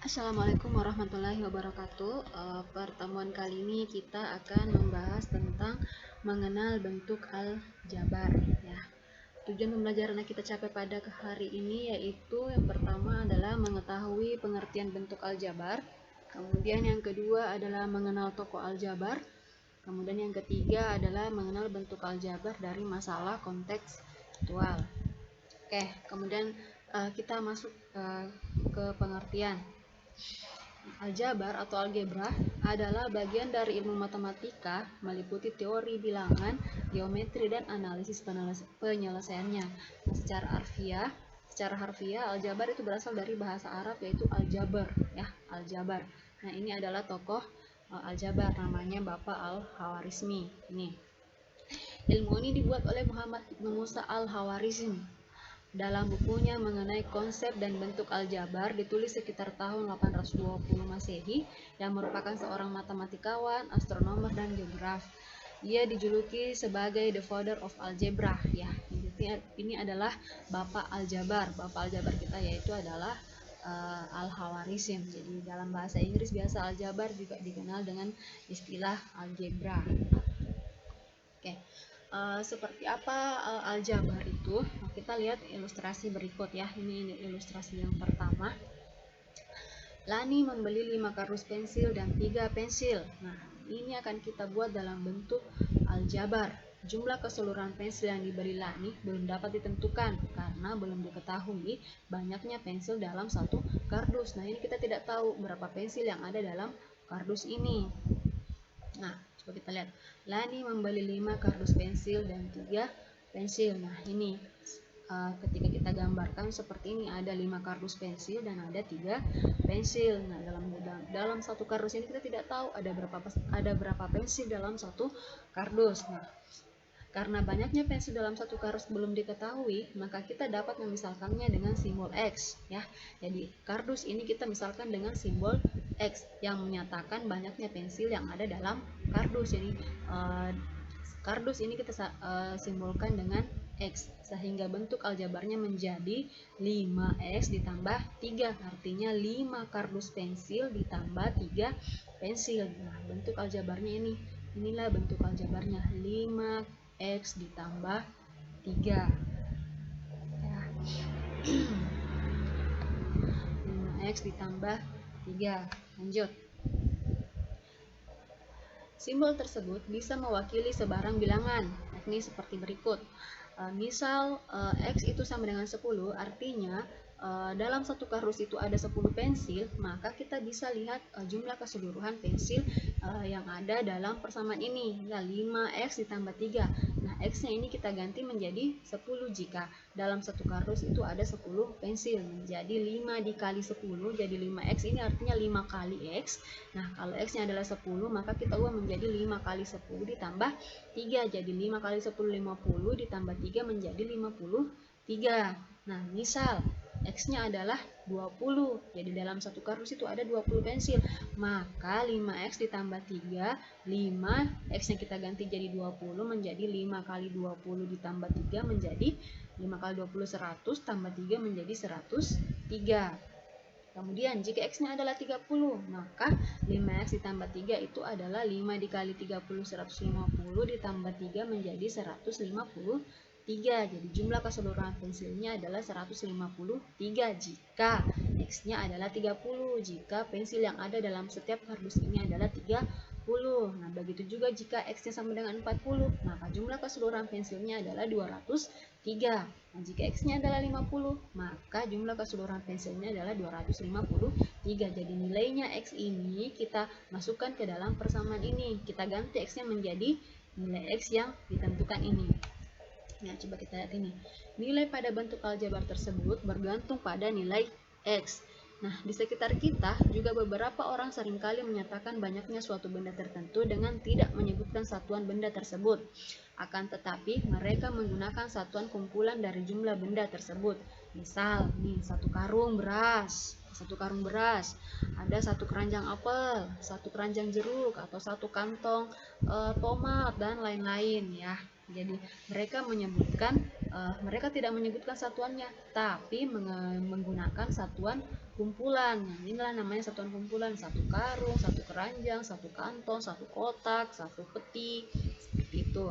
Assalamualaikum warahmatullahi wabarakatuh. Pertemuan kali ini kita akan membahas tentang mengenal bentuk aljabar. Ya. Tujuan pembelajaran yang kita capai pada hari ini yaitu yang pertama adalah mengetahui pengertian bentuk aljabar. Kemudian yang kedua adalah mengenal tokoh aljabar. Kemudian yang ketiga adalah mengenal bentuk aljabar dari masalah kontekstual. Oke, kemudian kita masuk ke pengertian. Aljabar atau algebra adalah bagian dari ilmu matematika, meliputi teori bilangan, geometri, dan analisis penyelesaiannya. Nah, secara harfiah aljabar itu berasal dari bahasa Arab yaitu aljabar, ya, aljabar. Nah, ini adalah tokoh aljabar, namanya Bapak Al-Khawarizmi. Ini ilmu ini dibuat oleh Muhammad Ibnu Musa Al-Khawarizmi dalam bukunya mengenai konsep dan bentuk aljabar, ditulis sekitar tahun 820 Masehi, yang merupakan seorang matematikawan, astronomer, dan geograf. Ia dijuluki sebagai the father of algebra, ya. Ini adalah bapak aljabar. Bapak aljabar kita yaitu adalah Al-Khawarizm. Jadi dalam bahasa Inggris biasa aljabar juga dikenal dengan istilah algebra. Oke. Seperti apa aljabar itu? Nah, kita lihat ilustrasi berikut ya. Ini ilustrasi yang pertama. Lani membeli 5 kardus pensil dan 3 pensil. Nah, ini akan kita buat dalam bentuk aljabar. Jumlah keseluruhan pensil yang diberi Lani belum dapat ditentukan karena belum diketahui banyaknya pensil dalam satu kardus. Nah, ini kita tidak tahu berapa pensil yang ada dalam kardus ini. Nah, coba kita lihat. Lani membeli 5 kardus pensil dan 3 pensil. Nah, ini ketika kita gambarkan seperti ini, ada 5 kardus pensil dan ada 3 pensil. Nah, dalam satu kardus ini kita tidak tahu ada berapa pensil dalam satu kardus. Nah, karena banyaknya pensil dalam satu kardus belum diketahui, maka kita dapat memisalkannya dengan simbol X, ya. Jadi kardus ini kita misalkan dengan simbol X yang menyatakan banyaknya pensil yang ada dalam kardus. Jadi kardus ini kita simbolkan dengan X, sehingga bentuk aljabarnya menjadi 5X ditambah 3, artinya 5 kardus pensil ditambah 3 pensil. Nah, bentuk aljabarnya inilah bentuk aljabarnya, 5X ditambah 3 ya. 5X ditambah 3. Lanjut. Simbol tersebut bisa mewakili sebarang bilangan, yakni seperti berikut. Misal X itu sama dengan 10, artinya dalam satu kardus itu ada 10 pensil, maka kita bisa lihat jumlah keseluruhan pensil yang ada dalam persamaan ini, ya, 5X ditambah 3. Nah, X-nya ini kita ganti menjadi 10 jika dalam satu kardus itu ada 10 pensil. Jadi 5 dikali 10, jadi 5X ini artinya 5 kali X. Nah, kalau X-nya adalah 10, maka kita ubah menjadi 5 kali 10 ditambah 3. Jadi 5 kali 10, 50, ditambah 3 menjadi 53. Nah, misal X-nya adalah 20. Jadi dalam satu kardus itu ada 20 pensil. Maka 5X ditambah 3, 5, X-nya kita ganti jadi 20, menjadi 5 kali 20 ditambah 3 menjadi 5 kali 20, 100, tambah 3 menjadi 103. Kemudian jika X-nya adalah 30, maka 5X ditambah 3 itu adalah 5 dikali 30, 150, ditambah 3 menjadi 153. Jadi jumlah keseluruhan pensilnya adalah 153 jika X-nya adalah 30, jika pensil yang ada dalam setiap kardus ini adalah 30. Nah, begitu juga jika X-nya sama dengan 40, maka jumlah keseluruhan pensilnya adalah 203. Nah, jika X-nya adalah 50, maka jumlah keseluruhan pensilnya adalah 253. Jadi nilainya X ini kita masukkan ke dalam persamaan ini. Kita ganti X-nya menjadi nilai X yang ditentukan ini. Nah, coba kita lihat ini. Nilai pada bentuk aljabar tersebut bergantung pada nilai X. Nah, di sekitar kita juga beberapa orang seringkali menyatakan banyaknya suatu benda tertentu dengan tidak menyebutkan satuan benda tersebut. Akan tetapi, mereka menggunakan satuan kumpulan dari jumlah benda tersebut. Misal, nih, satu karung beras, ada satu keranjang apel, satu keranjang jeruk, atau satu kantong tomat, dan lain-lain, ya. Jadi, mereka menyebutkan mereka tidak menyebutkan satuannya, tapi menggunakan satuan kumpulan. Nah, inilah namanya satuan kumpulan: satu karung, satu keranjang, satu kantong, satu kotak, satu peti, seperti itu.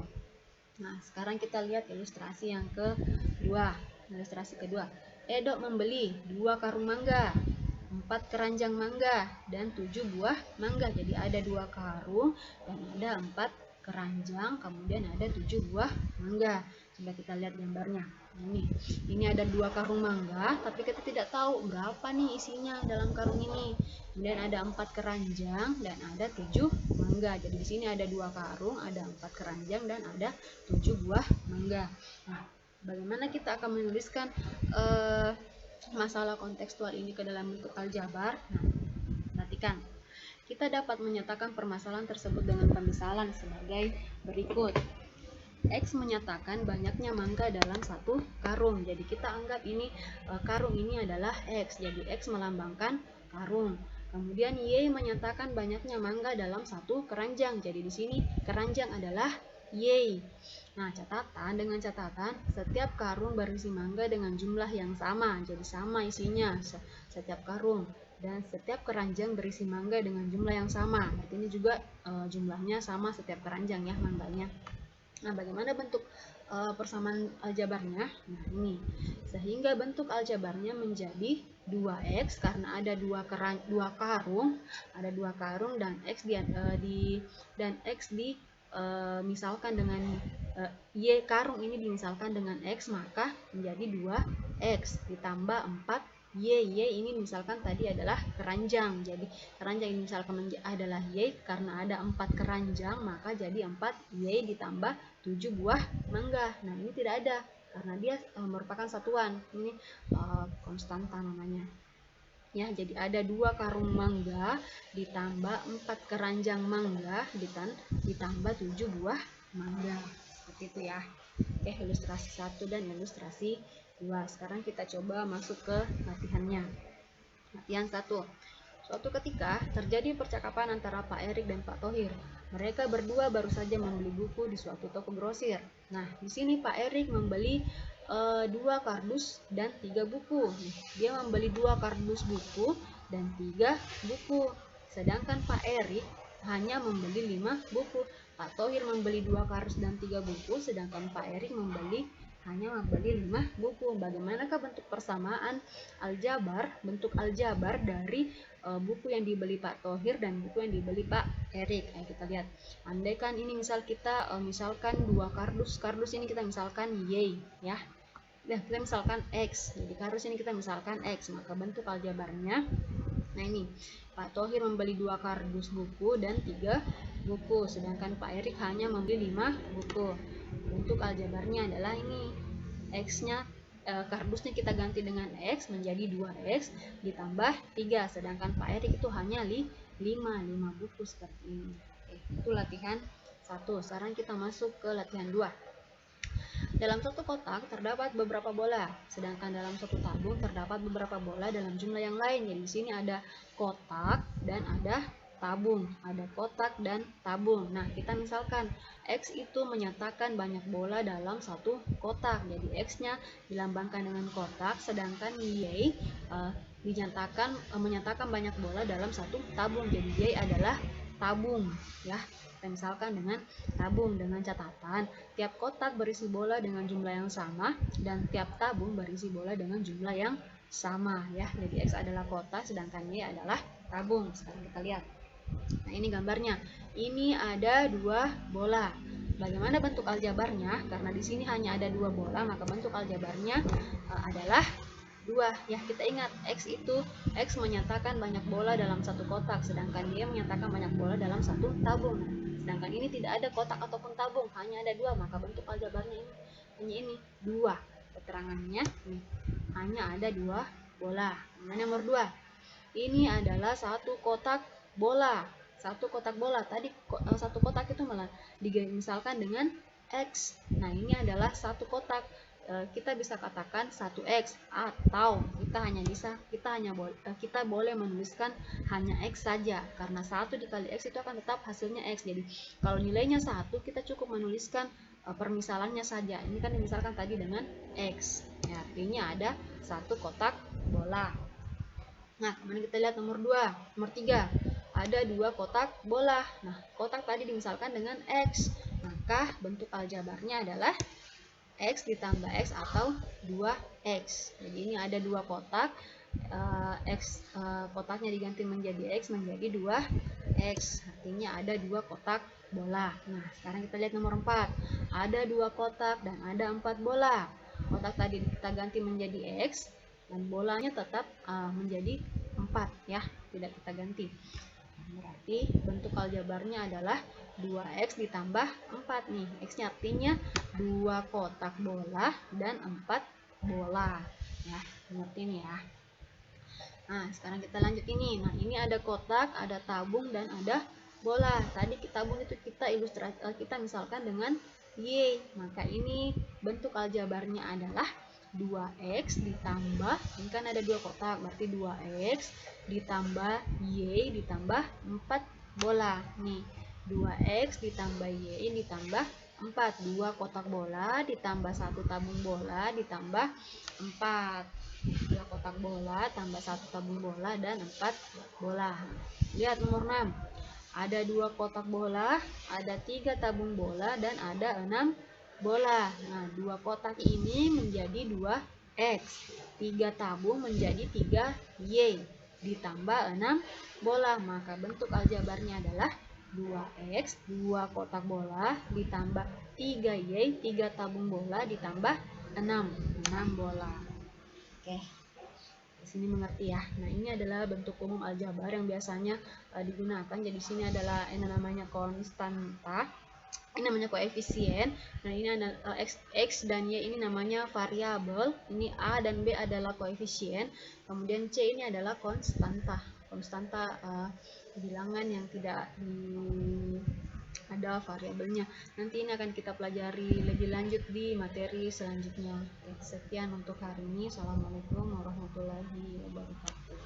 Nah, sekarang kita lihat ilustrasi yang kedua. Ilustrasi kedua, Edo membeli 2 karung mangga, 4 keranjang mangga, dan 7 buah mangga. Jadi ada 2 karung dan ada 4 keranjang, kemudian ada 7 buah mangga. Coba kita lihat gambarnya. Ini ada 2 karung mangga, tapi kita tidak tahu berapa nih isinya dalam karung ini. Kemudian ada 4 keranjang dan ada 7 mangga. Jadi di sini ada 2 karung, ada 4 keranjang dan ada 7 buah mangga. Nah, bagaimana kita akan menuliskan masalah kontekstual ini ke dalam bentuk aljabar? Nah, perhatikan. Kita dapat menyatakan permasalahan tersebut dengan pemisalan sebagai berikut. X menyatakan banyaknya mangga dalam satu karung. Jadi kita anggap ini karung ini adalah X. Jadi X melambangkan karung. Kemudian Y menyatakan banyaknya mangga dalam satu keranjang. Jadi di sini keranjang adalah Y. Nah, dengan catatan setiap karung berisi mangga dengan jumlah yang sama. Jadi sama isinya setiap karung. Dan setiap keranjang berisi mangga dengan jumlah yang sama. Artinya juga jumlahnya sama setiap keranjang ya mangganya. Nah, bagaimana bentuk persamaan aljabarnya? Nah, ini. Sehingga bentuk aljabarnya menjadi 2x karena ada 2 karung, ada 2 karung dan x misalkan dengan y karung ini dimisalkan dengan x, maka menjadi 2x ditambah 4 Y ini misalkan tadi adalah keranjang. Jadi keranjang ini misalkan adalah Y, karena ada 4 keranjang maka jadi 4 Y ditambah 7 buah mangga. Nah, ini tidak ada karena dia merupakan satuan. Ini konstanta namanya. Ya, jadi ada 2 karung mangga ditambah 4 keranjang mangga ditambah 7 buah mangga. Seperti itu ya. Oke, ilustrasi 1 dan ilustrasi 2. Sekarang kita coba masuk ke latihannya. Latihan 1. Suatu ketika terjadi percakapan antara Pak Erik dan Pak Thohir. Mereka berdua baru saja membeli buku di suatu toko grosir. Nah, di sini Pak Erik membeli 2 kardus dan 3 buku. Dia membeli 2 kardus buku dan 3 buku. Sedangkan Pak Erik hanya membeli 5 buku. Pak Thohir membeli 2 kardus dan 3 buku, sedangkan Pak Erik hanya membeli 5 buku. Bagaimanakah bentuk persamaan aljabar, bentuk aljabar dari buku yang dibeli Pak Thohir dan buku yang dibeli Pak Erik? Ayo kita lihat. Andaikan ini kita misalkan 2 kardus ini kita misalkan Y ya. Nah, kita misalkan X. Jadi kardus ini kita misalkan X, maka bentuk aljabarnya, nah ini, Pak Thohir membeli 2 kardus buku dan 3 buku, sedangkan Pak Erik hanya membeli 5 buku. Bentuk aljabarnya adalah ini, X-nya, kardusnya kita ganti dengan X menjadi 2X ditambah 3, sedangkan Pak Erik itu hanya 5 buku seperti ini. Oke, itu latihan 1. Sekarang kita masuk ke latihan 2. Dalam satu kotak terdapat beberapa bola, sedangkan dalam satu tabung terdapat beberapa bola dalam jumlah yang lain. Jadi di sini ada kotak dan ada tabung, ada kotak dan tabung. Nah, kita misalkan X itu menyatakan banyak bola dalam satu kotak. Jadi X-nya dilambangkan dengan kotak, sedangkan Y menyatakan banyak bola dalam satu tabung. Jadi Y adalah tabung, ya. Kita misalkan dengan tabung, dengan catatan tiap kotak berisi bola dengan jumlah yang sama dan tiap tabung berisi bola dengan jumlah yang sama, ya. Jadi X adalah kotak sedangkan Y adalah tabung. Sekarang kita lihat. Nah, ini gambarnya. Ini ada 2 bola. Bagaimana bentuk aljabarnya? Karena di sini hanya ada 2 bola, maka bentuk aljabarnya adalah 2. Ya, kita ingat X menyatakan banyak bola dalam satu kotak, sedangkan Y menyatakan banyak bola dalam satu tabung. Sedangkan ini tidak ada kotak ataupun tabung, hanya ada 2, maka bentuk aljabarnya ini 2. Keterangannya nih, hanya ada 2 bola. Kemudian nomor 2. Ini adalah satu kotak bola. Satu kotak bola. Tadi satu kotak itu malah misalkan dengan X. Nah, ini adalah satu kotak. Kita bisa katakan 1X, atau kita boleh menuliskan hanya X saja, karena 1 dikali X itu akan tetap hasilnya X. Jadi kalau nilainya 1, kita cukup menuliskan permisalannya saja. Ini kan misalkan tadi dengan X. Ya, artinya ada satu kotak bola. Nah, kemudian kita lihat nomor 2, nomor 3. Ada 2 kotak bola. Nah, kotak tadi dimisalkan dengan X. Maka bentuk aljabarnya adalah X ditambah X atau 2X. Jadi ini ada 2 kotak. Kotaknya diganti menjadi X menjadi 2X. Artinya ada 2 kotak bola. Nah, sekarang kita lihat nomor 4. Ada 2 kotak dan ada 4 bola. Kotak tadi kita ganti menjadi X dan bolanya tetap menjadi 4 ya, tidak kita ganti. Berarti bentuk aljabarnya adalah 2X ditambah 4 nih. X-nya artinya 2 kotak bola dan 4 bola. Ya, ngerti nih ya. Nah, sekarang kita lanjut ini. Nah, ini ada kotak, ada tabung, dan ada bola. Tadi tabung itu kita misalkan dengan Y. Maka ini bentuk aljabarnya adalah 2X ditambah, ini kan ada 2 kotak, berarti 2X ditambah Y ditambah 4 bola. Nih, 2X ditambah Y ditambah 4. 2 kotak bola ditambah 1 tabung bola ditambah 4. 2 kotak bola tambah 1 tabung bola dan 4 bola. Lihat nomor 6. Ada 2 kotak bola, ada 3 tabung bola, dan ada 6 bola. Nah, 2 kotak ini menjadi 2X. 3 tabung menjadi 3Y. Ditambah 6 bola. Maka bentuk aljabarnya adalah 2X, 2 kotak bola, ditambah 3Y, 3 tabung bola, ditambah 6 bola. Oke, di sini mengerti ya. Nah, ini adalah bentuk umum aljabar yang biasanya digunakan. Jadi di sini adalah yang namanya konstanta, ini namanya koefisien. Nah, ini ada X dan Y ini namanya variabel. Ini A dan B adalah koefisien. Kemudian C ini adalah konstanta. Konstanta bilangan yang tidak ada variabelnya. Nanti ini akan kita pelajari lebih lanjut di materi selanjutnya. Oke, sekian untuk hari ini. Assalamualaikum warahmatullahi wabarakatuh.